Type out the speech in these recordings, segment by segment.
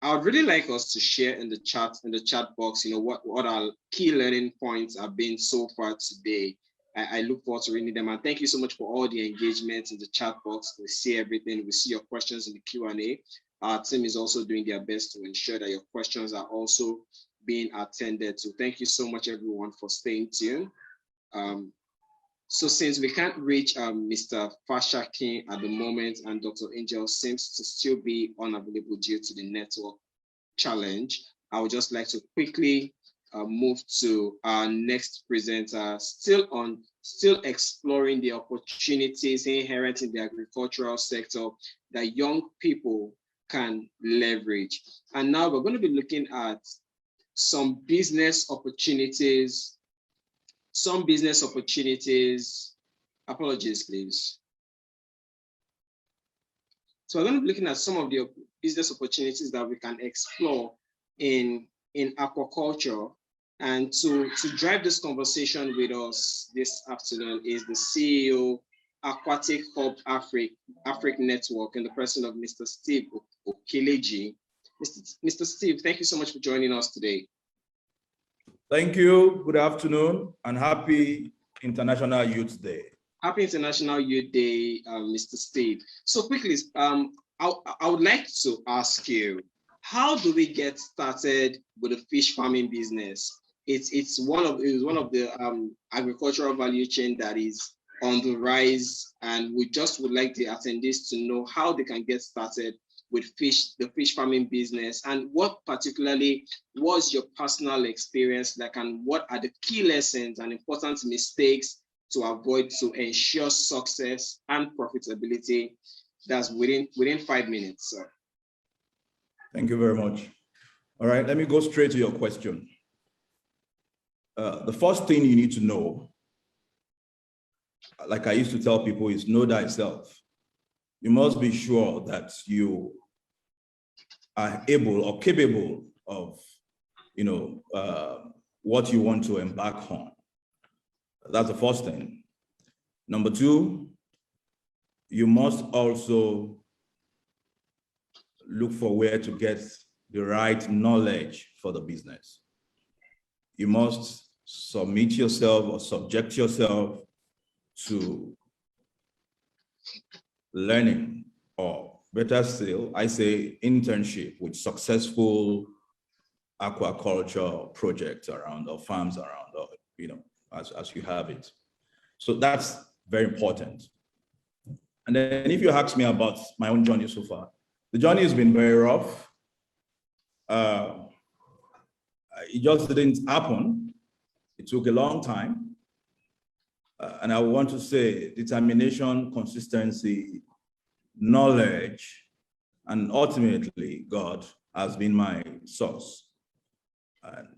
I would really like us to share in the chat box, what our key learning points have been so far today. I look forward to reading them, and thank you so much for all the engagement in the chat box. We see everything. We see your questions in the Q&A. Our team is also doing their best to ensure that your questions are also being attended to. Thank you so much, everyone, for staying tuned. So since we can't reach Mr. Fashakin at the moment, and Dr. Angel seems to still be unavailable due to the network challenge, I would just like to quickly move to our next presenter, still exploring the opportunities inherent in the agricultural sector that young people can leverage. And now we're going to be looking at some business opportunities. Apologies, please. So we're going to be looking at some of the business opportunities that we can explore in aquaculture. And to drive this conversation with us this afternoon is the CEO, Aquatic Hub Africa Network, in the person of Mr. Steve Okeleji. Mr. Steve, thank you so much for joining us today. Thank you. Good afternoon and happy International Youth Day. Happy International Youth Day, Mr. Steve. So quickly, I would like to ask you, how do we get started with the fish farming business? It's one of the agricultural value chain that is on the rise, and we just would like the attendees to know how they can get started with the fish farming business, and what particularly was your personal experience like, and what are the key lessons and important mistakes to avoid to ensure success and profitability. That's within 5 minutes, sir. Thank you very much. All right, let me go straight to your question. The first thing you need to know, like I used to tell people, is know thyself. You must be sure that you are able or capable of, what you want to embark on. That's the first thing. Number two, you must also look for where to get the right knowledge for the business. You must submit yourself or subject yourself to learning, or better still, I say internship with successful aquaculture projects around, or farms around, or, as you have it. So that's very important. And then if you ask me about my own journey so far, the journey has been very rough. It just didn't happen. It took a long time. And I want to say determination, consistency, knowledge, and ultimately God has been my source.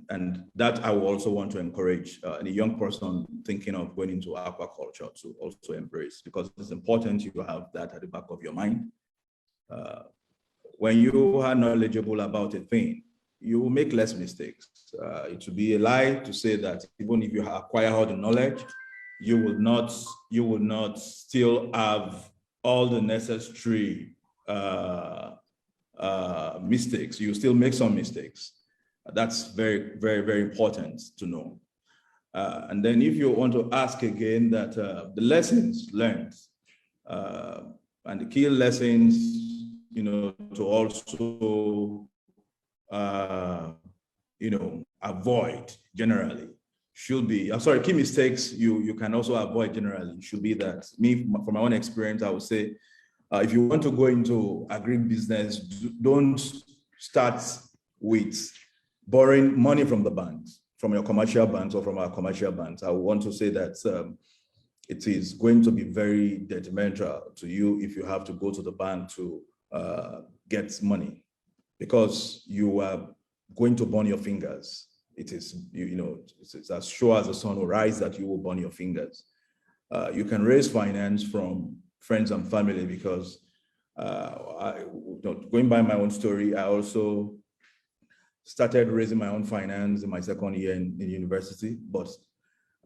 And that I will also want to encourage any young person thinking of going into aquaculture to also embrace, because it's important you have that at the back of your mind. When you are knowledgeable about a thing, you will make less mistakes. It would be a lie to say that even if you acquire all the knowledge, you will not still have all the necessary mistakes. You still make some mistakes. That's very, very, very important to know. And then if you want to ask again that the lessons learned and the key lessons, to also, avoid generally should be, key mistakes you can also avoid generally should be that, from my own experience, I would say, if you want to go into agribusiness, don't start with borrowing money from the banks, from your commercial banks or from our commercial banks. I want to say that it is going to be very detrimental to you if you have to go to the bank to get money, because you are going to burn your fingers. It is, it's as sure as the sun will rise that you will burn your fingers. You can raise finance from friends and family, because going by my own story, I also started raising my own finance in my second year in university. But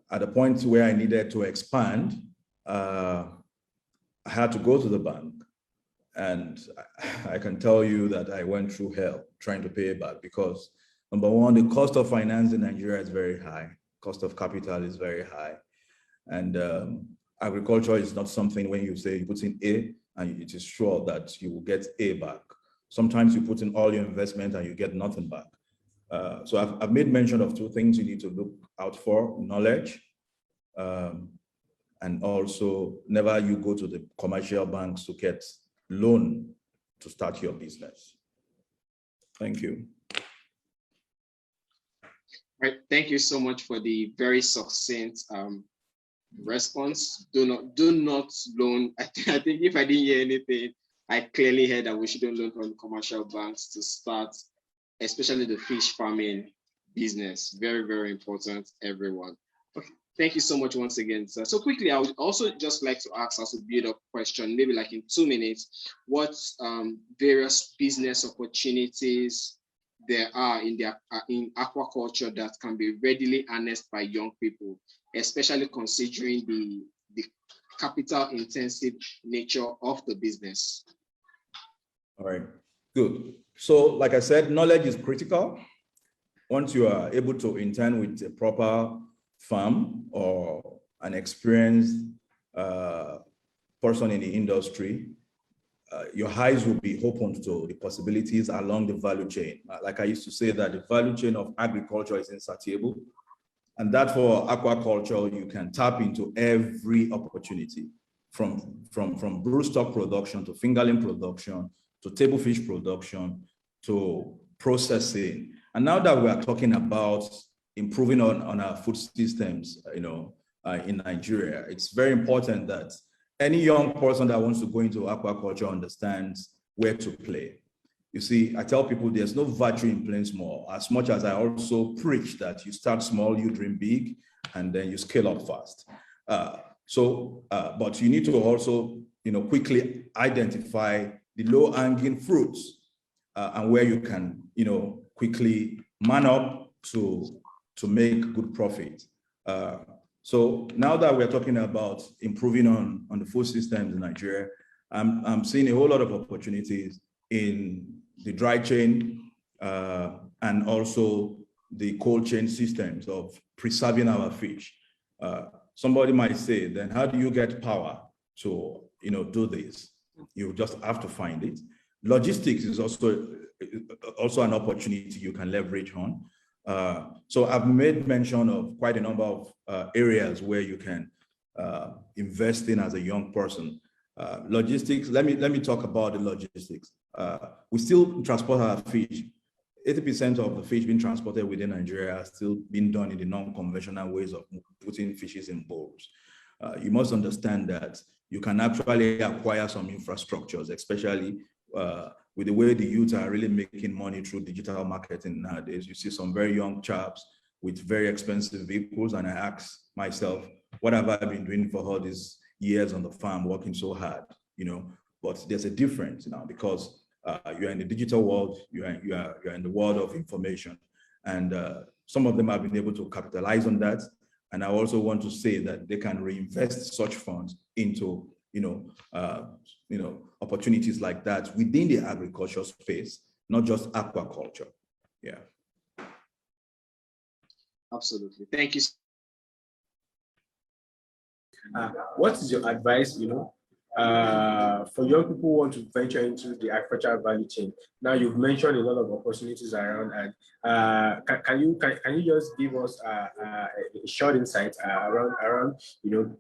at the point where I needed to expand, I had to go to the bank And I can tell you that I went through hell trying to pay it back because, number one, the cost of finance in Nigeria is very high. Cost of capital is very high. And agriculture is not something when you say you put in A and it is sure that you will get A back. Sometimes you put in all your investment and you get nothing back. So I've made mention of two things you need to look out for: knowledge, and also never you go to the commercial banks to get loan to start your business. Thank you. Right. Thank you so much for the very succinct response. Do not loan. I think if I didn't hear anything, I clearly heard that we shouldn't loan from commercial banks to start, especially the fish farming business. Very, very important, everyone. Okay. Thank you so much once again, sir. So quickly, I would also just like to ask us a build-up question, maybe like in 2 minutes, what various business opportunities there are in aquaculture that can be readily harnessed by young people, especially considering the capital-intensive nature of the business. All right, good. So like I said, knowledge is critical. Once you are able to intern with a proper firm or an experienced person in the industry, your eyes will be opened to the possibilities along the value chain. Like I used to say that the value chain of agriculture is insatiable, and that for aquaculture, you can tap into every opportunity from broodstock production to fingerling production to table fish production to processing. And now that we are talking about improving on our food systems, in Nigeria, it's very important that any young person that wants to go into aquaculture understands where to play. You see, I tell people there's no virtue in playing small, as much as I also preach that you start small, you dream big, and then you scale up fast. But you need to also, quickly identify the low-hanging fruits and where you can, quickly man up to make good profit. So now that we're talking about improving on the food systems in Nigeria, I'm seeing a whole lot of opportunities in the dry chain and also the cold chain systems of preserving our fish. Somebody might say, then how do you get power to do this? You just have to find it. Logistics is also an opportunity you can leverage on. So I've made mention of quite a number of areas where you can invest in as a young person. Logistics, let me talk about the logistics. We still transport our fish. 80% of the fish being transported within Nigeria are still being done in the non-conventional ways of putting fishes in bowls. You must understand that you can actually acquire some infrastructures, especially with the way the youth are really making money through digital marketing nowadays. You see some very young chaps with very expensive vehicles, and I ask myself, what have I been doing for all these years on the farm, working so hard, But there's a difference now because you're in the digital world, you're in the world of information, and some of them have been able to capitalize on that. And I also want to say that they can reinvest such funds into, opportunities like that within the agriculture space, not just aquaculture. Yeah. Absolutely. Thank you. What is your advice, for young people who want to venture into the agricultural value chain? Now you've mentioned a lot of opportunities around, and can you just give us a short insight around your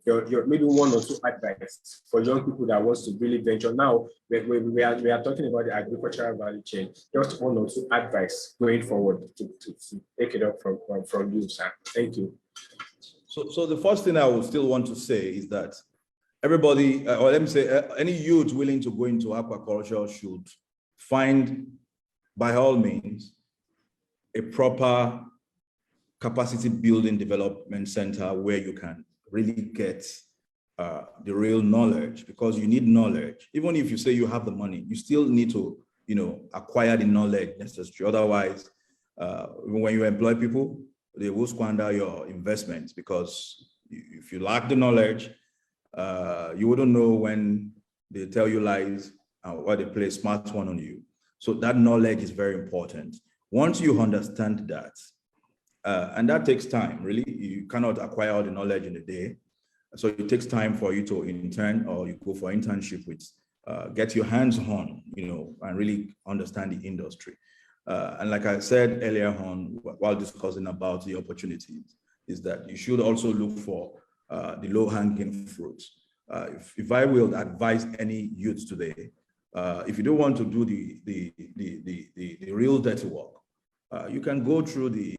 maybe 1 or 2 advice for young people that wants to really venture? Now we are talking about the agricultural value chain. Just 1 or 2 advice going forward to take it up from you, sir. Thank you. So the first thing I would still want to say is that everybody, or let me say, any youth willing to go into aquaculture should find, by all means, a proper capacity building development center where you can really get the real knowledge, because you need knowledge. Even if you say you have the money, you still need to, acquire the knowledge necessary. Otherwise, when you employ people, they will squander your investments, because if you lack the knowledge, you wouldn't know when they tell you lies or they play a smart one on you. So that knowledge is very important. Once you understand that, and that takes time, really, you cannot acquire all the knowledge in a day. So it takes time for you to intern, or you go for internship with, get your hands on, and really understand the industry. And like I said earlier on, while discussing about the opportunities, is that you should also look for the low-hanging fruits. If I will advise any youth today, if you don't want to do the real dirty work, you can go through the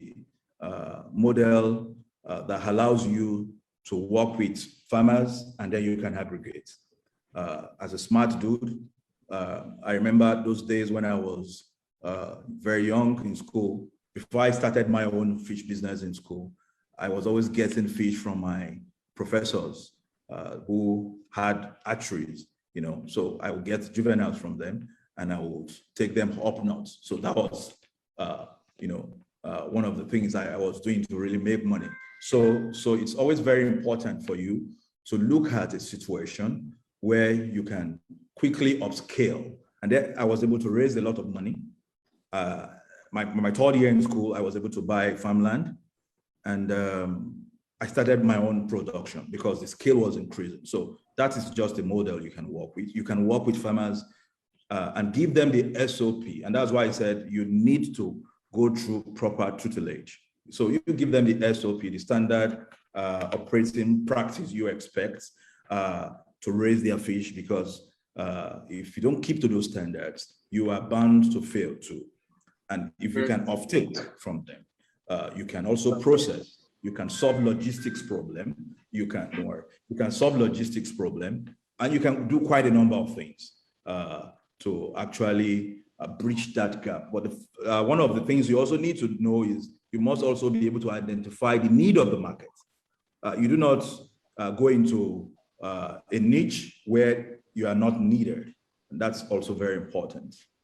model that allows you to work with farmers, and then you can aggregate. As a smart dude, I remember those days when I was very young in school. Before I started my own fish business in school, I was always getting fish from my professors who had hatcheries, so I would get juveniles from them and I would take them up north. So that was, one of the things I was doing to really make money. So it's always very important for you to look at a situation where you can quickly upscale. And then I was able to raise a lot of money. My third year in school, I was able to buy farmland, and I started my own production because the scale was increasing. So that is just a model you can work with. You can work with farmers and give them the SOP. And that's why I said you need to go through proper tutelage. So you give them the SOP, the standard operating practice you expect to raise their fish, because if you don't keep to those standards, you are bound to fail too. And if you can offtake from them, you can also process. You can solve logistics problem. You can solve logistics problem, and you can do quite a number of things to actually bridge that gap. But one of the things you also need to know is you must also be able to identify the need of the market. You do not go into a niche where you are not needed. And that's also very important.